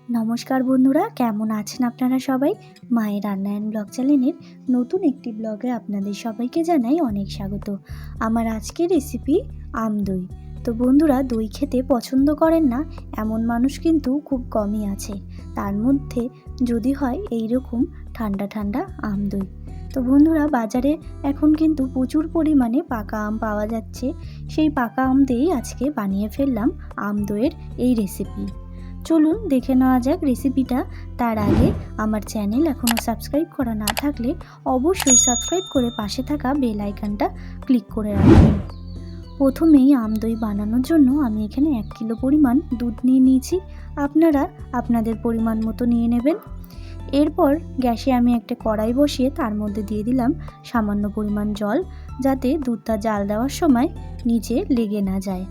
নমস্কার বন্ধুরা, কেমন আছেন আপনারা সবাই? মায়ের রান্নায়ন ব্লগ চ্যানেলের নতুন একটি ব্লগে আপনাদের সবাইকে জানাই অনেক স্বাগত। আমার আজকের রেসিপি আম দই। তো বন্ধুরা, দই খেতে পছন্দ করেন না এমন মানুষ কিন্তু খুব কমই আছে। তার মধ্যে যদি হয় এই রকম ঠান্ডা ঠান্ডা আম দই। তো বন্ধুরা, বাজারে এখন কিন্তু প্রচুর পরিমাণে পাকা আম পাওয়া যাচ্ছে। সেই পাকা আম দিয়েই আজকে বানিয়ে ফেললাম আম দইয়ের এই রেসিপি। চলুন দেখে নেওয়া যাক রেসিপিটা। তার আগে আমার চ্যানেল এখনও সাবস্ক্রাইব করা না থাকলে অবশ্যই সাবস্ক্রাইব করে পাশে থাকা বেল আইকনটা ক্লিক করে রাখবেন। প্রথমেই আম দই বানানোর জন্য আমি এখানে 1 কিলো পরিমাণ দুধ নিয়ে নিয়েছি। আপনারা আপনাদের পরিমাণ মতো নিয়ে নেবেন। এরপর গ্যাসে আমি একটা কড়াই বসিয়ে তার মধ্যে দিয়ে দিলাম সামান্য পরিমাণ জল, যাতে দুধটা জাল দেওয়ার সময় নিচে লেগে না যায়।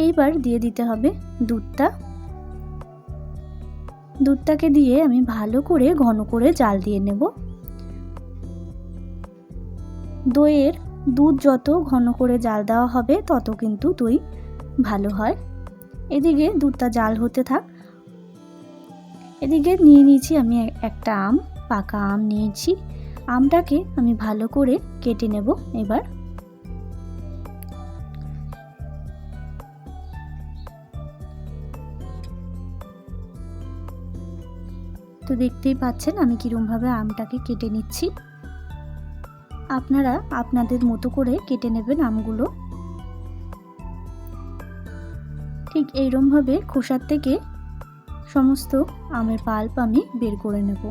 এইবার দিয়ে দিতে হবে দুধটাকে দিয়ে আমি ভালো করে ঘন করে জাল দিয়ে নেব। দইয়ের দুধ যত ঘন করে জাল দেওয়া হবে তত কিন্তু দই ভালো হয়। এদিকে দুধটা জাল হতে থাক। এদিকে নিয়ে নিয়েছি আমি একটা আম, পাকা আম নিয়েছি। আমটাকে আমি ভালো করে কেটে নেব। এবার তো দেখতেই পাচ্ছেন আমি কীরকমভাবে আমটাকে কেটে নিচ্ছি। আপনারা আপনাদের মতো করে কেটে নেবেন আমগুলো। ঠিক এইরকমভাবে খোসার থেকে সমস্ত আমের পাল্প আমি বের করে নেব।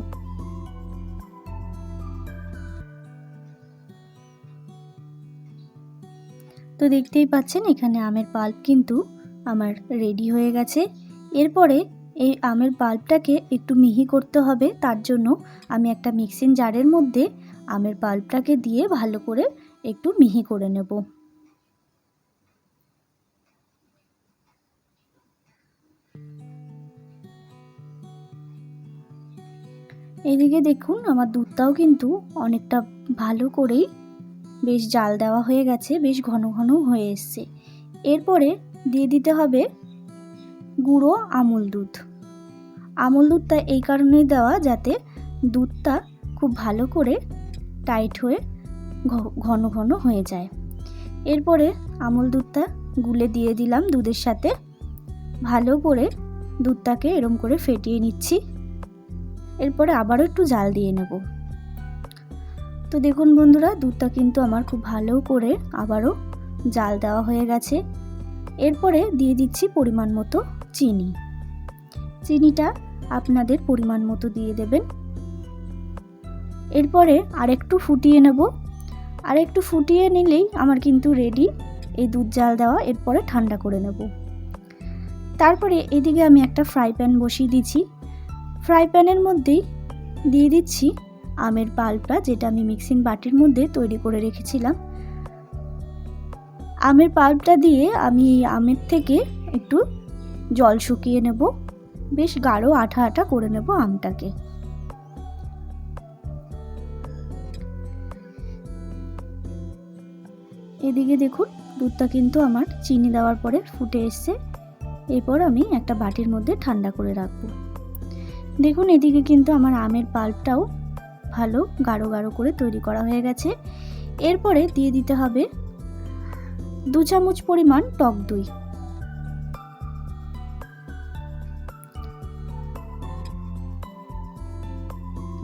তো দেখতেই পাচ্ছেন এখানে আমের পাল্প কিন্তু আমার রেডি হয়ে গেছে। এরপরে এই আমের পাল্পটাকে একটু মিহি করতে হবে। তার জন্য আমি একটা মিক্সিং জারের মধ্যে আমের পাল্পটাকে দিয়ে ভালো করে একটু মিহি করে নেব। এদিকে দেখুন আমার দুধটাও কিন্তু অনেকটা ভালো করেই বেশ জাল দেওয়া হয়ে গেছে, বেশ ঘন ঘন হয়ে এসছে। এরপরে দিয়ে দিতে হবে গুঁড়ো আমুল দুধ। আমুল দুধটা এই কারণেই দেওয়া যাতে দুধটা খুব ভালো করে টাইট হয়ে ঘন ঘন হয়ে যায়। এরপরে আমুল দুধটা গুলে দিয়ে দিলাম দুধের সাথে। ভালো করে দুধটাকে এরম করে ফেটিয়ে নিচ্ছি। এরপরে আবারও একটু জাল দিয়ে নেব। তো দেখুন বন্ধুরা, দুধটা কিন্তু আমার খুব ভালো করে আবারও জাল দেওয়া হয়ে গেছে। এরপরে দিয়ে দিচ্ছি পরিমাণ মতো চিনি। চিনিটা আপনাদের পরিমাণ মতো দিয়ে দেবেন। এরপরে আরেকটু ফুটিয়ে নেব। আরেকটু ফুটিয়ে নিলেই আমার কিন্তু রেডি এই দুধ জাল দেওয়া। এরপরে ঠান্ডা করে নেব। তারপরে এদিকে আমি একটা ফ্রাই প্যান বসিয়ে দিচ্ছি। ফ্রাই প্যানের মধ্যেই দিয়ে দিচ্ছি আমের পাল্পটা, যেটা আমি মিক্সিং বাটির মধ্যে তৈরি করে রেখেছিলাম। আমের পাল্পটা দিয়ে আমি এই আমের থেকে একটু জল শুকিয়ে নেব। বেশ গাঢ় আঠা আঠা করে নেব আমটাকে। এদিকে দেখুন দুধটা কিন্তু আমার চিনি দেওয়ার পরে ফুটে এসছে। এরপর আমি একটা বাটির মধ্যে ঠান্ডা করে রাখবো। দেখুন এদিকে কিন্তু আমার আমের পাল্পটাও ভালো গাঢ় গাঢ় করে তৈরি করা হয়ে গেছে। এরপরে দিয়ে দিতে হবে 2 চামচ পরিমাণ টক দই।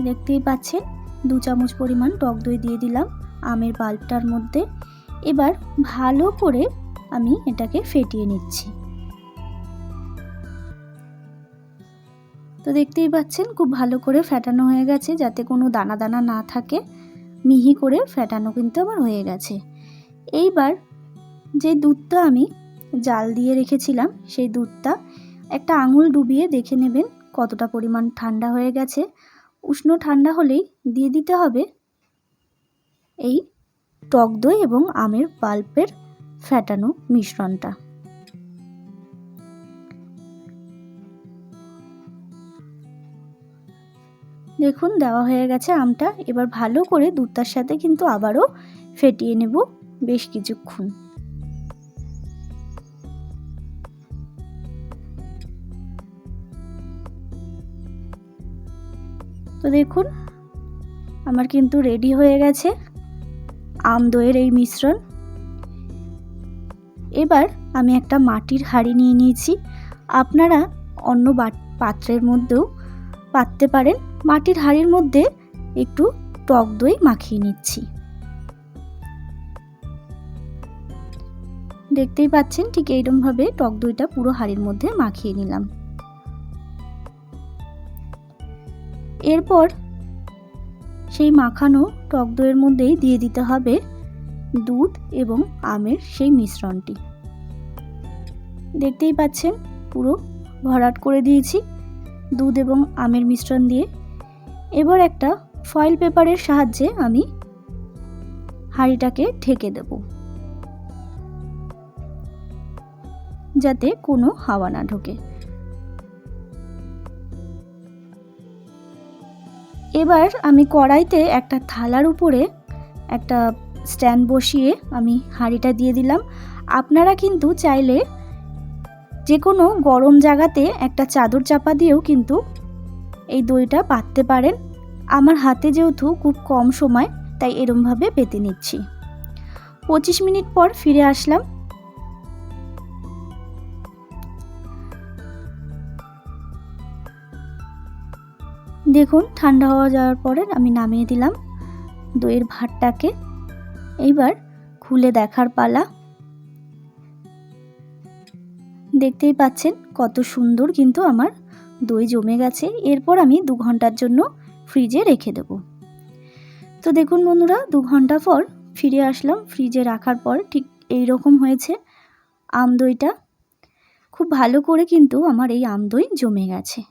দেখতেই পাচ্ছেন 2 চামচ পরিমাণ টক দই দিয়ে দিলাম আমের পাল্পটার মধ্যে। এবার ভালো করে আমি এটাকে ফেটিয়ে নিচ্ছি। তো দেখতেই পাচ্ছেন খুব ভালো করে ফেটানো হয়ে গেছে, যাতে কোনো দানা দানা না থাকে। মিহি করে ফেটানো কিন্তু আমার হয়ে গেছে। এইবার যে দুধটা আমি জাল দিয়ে রেখেছিলাম সেই দুধটা একটা আঙুল ডুবিয়ে দেখে নেবেন কতটা পরিমাণ ঠান্ডা হয়ে গেছে। উষ্ণ ঠান্ডা হলেই দিয়ে দিতে হবে এই টক দই এবং আমের পাল্পের ফেটানো মিশ্রণটা। দেখুন দেওয়া হয়ে গেছে আমটা। এবার ভালো করে দুধটার সাথে কিন্তু আবারও ফেটিয়ে নেব বেশ কিছুক্ষণ। তো দেখুন আমার কিন্তু রেডি হয়ে গেছে আম দইয়ের এই মিশ্রণ। এবার আমি একটা মাটির হাঁড়ি নিয়ে নিয়েছি, আপনারা অন্য পাত্রের মধ্যেও পাততে পারেন। মাটির হাঁড়ির মধ্যে একটু টক দই মাখিয়ে নিচ্ছি। দেখতেই পাচ্ছেন ঠিক এইরকমভাবে টক দইটা পুরো হাঁড়ির মধ্যে মাখিয়ে নিলাম। এরপর সেই মাখানো টক দইয়ের মধ্যেই দিয়ে দিতে হবে দুধ এবং আমের সেই মিশ্রণটি। দেখতেই পাচ্ছেন পুরো ভরাট করে দিয়েছি দুধ এবং আমের মিশ্রণ দিয়ে। এবার একটা ফয়েল পেপারের সাহায্যে আমি হাঁড়িটাকে ঢেকে দেব, যাতে কোনো হাওয়া না ঢোকে। এবার আমি কড়াইতে একটা থালার উপরে একটা স্ট্যান্ড বসিয়ে আমি হাঁড়িটা দিয়ে দিলাম। আপনারা কিন্তু চাইলে যে কোনো গরম জায়গাতে একটা চাদর চাপা দিয়েও কিন্তু এই দইটা পাততে পারেন। আমার হাতে যেহেতু খুব কম সময়, তাই এরমভাবে পেতে নিচ্ছি। 25 মিনিট পর ফিরে আসলাম। দেখুন ঠান্ডা হওয়া যাওয়ার পরে আমি নামিয়ে দিলাম দইয়ের ভাতটাকে। এইবার খুলে দেখার পালা। দেখতেই পাচ্ছেন কত সুন্দর কিন্তু আমার দই জমে গেছে। এরপর আমি 2 ঘন্টার জন্য ফ্রিজে রেখে দেব। তো দেখুন বন্ধুরা 2 ঘন্টা পর ফিরে আসলাম। ফ্রিজে রাখার পর ঠিক এই রকম হয়েছে আম দইটা। খুব ভালো করে কিন্তু আমার এই আম দই জমে গেছে।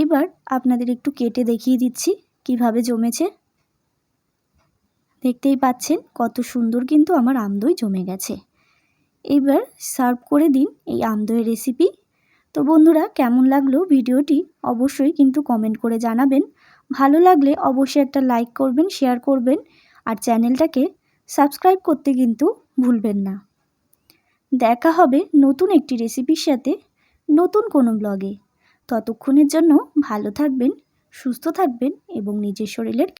এইবার আপনাদের একটু কেটে দেখিয়ে দিচ্ছি কিভাবে জমেছে। দেখতেই পাচ্ছেন কত সুন্দর কিন্তু আমার আম দই জমে গেছে। এইবার সার্ভ করে দিন এই আম দইয়ের রেসিপি। তো বন্ধুরা কেমন লাগলো ভিডিওটি অবশ্যই কিন্তু কমেন্ট করে জানাবেন। ভালো লাগলে অবশ্যই একটা লাইক করবেন, শেয়ার করবেন আর চ্যানেলটাকে সাবস্ক্রাইব করতে কিন্তু ভুলবেন না। দেখা হবে নতুন একটি রেসিপির সাথে নতুন কোনো ব্লগে। ততক্ষণের জন্য ভালো থাকবেন, সুস্থ থাকবেন এবং নিজের শরীরের